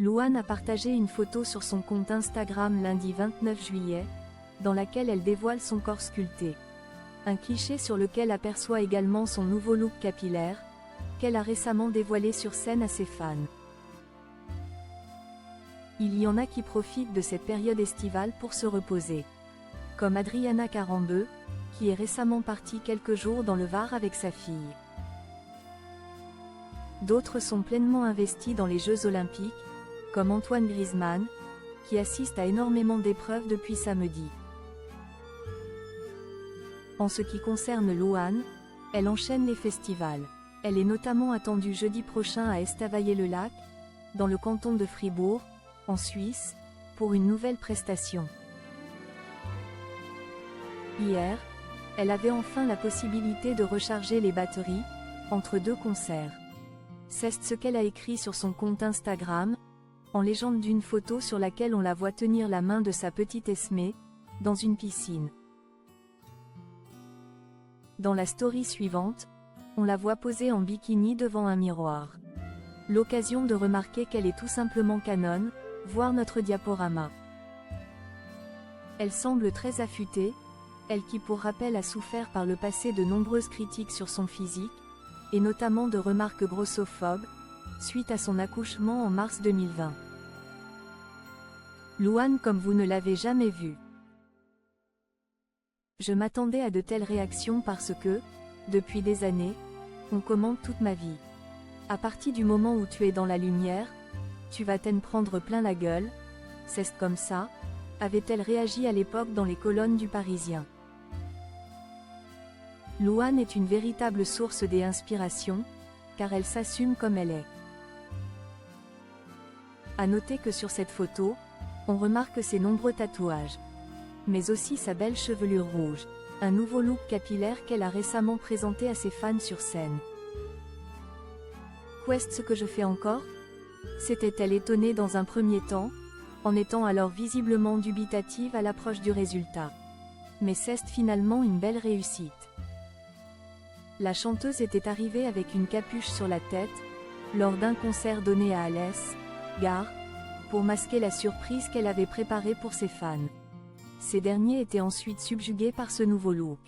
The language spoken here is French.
Louane a partagé une photo sur son compte Instagram lundi 29 juillet, dans laquelle elle dévoile son corps sculpté. Un cliché sur lequel aperçoit également son nouveau look capillaire, qu'elle a récemment dévoilé sur scène à ses fans. Il y en a qui profitent de cette période estivale pour se reposer. Comme Adriana Carambeu, qui est récemment partie quelques jours dans le Var avec sa fille. D'autres sont pleinement investis dans les Jeux Olympiques, comme Antoine Griezmann, qui assiste à énormément d'épreuves depuis samedi. En ce qui concerne Louane, elle enchaîne les festivals. Elle est notamment attendue jeudi prochain à Estavayer-le-Lac, dans le canton de Fribourg, en Suisse, pour une nouvelle prestation. Hier, elle avait enfin la possibilité de recharger les batteries, entre deux concerts. C'est ce qu'elle a écrit sur son compte Instagram, en légende d'une photo sur laquelle on la voit tenir la main de sa petite Esmé, dans une piscine. Dans la story suivante, on la voit posée en bikini devant un miroir. L'occasion de remarquer qu'elle est tout simplement canon, voir notre diaporama. Elle semble très affûtée, elle qui pour rappel a souffert par le passé de nombreuses critiques sur son physique, et notamment de remarques grossophobes, suite à son accouchement en mars 2020. Louane comme vous ne l'avez jamais vue. Je m'attendais à de telles réactions parce que, depuis des années, on commente toute ma vie. À partir du moment où tu es dans la lumière, tu vas t'en prendre plein la gueule, c'est comme ça, avait-elle réagi à l'époque dans les colonnes du Parisien. Louane est une véritable source d'inspiration, car elle s'assume comme elle est. À noter que sur cette photo, on remarque ses nombreux tatouages. Mais aussi sa belle chevelure rouge, un nouveau look capillaire qu'elle a récemment présenté à ses fans sur scène. Qu'est-ce que je fais encore ? S'était-elle étonnée dans un premier temps, en étant alors visiblement dubitative à l'approche du résultat. Mais c'est finalement une belle réussite. La chanteuse était arrivée avec une capuche sur la tête, lors d'un concert donné à Alès, Gare, pour masquer la surprise qu'elle avait préparée pour ses fans. Ces derniers étaient ensuite subjugués par ce nouveau look.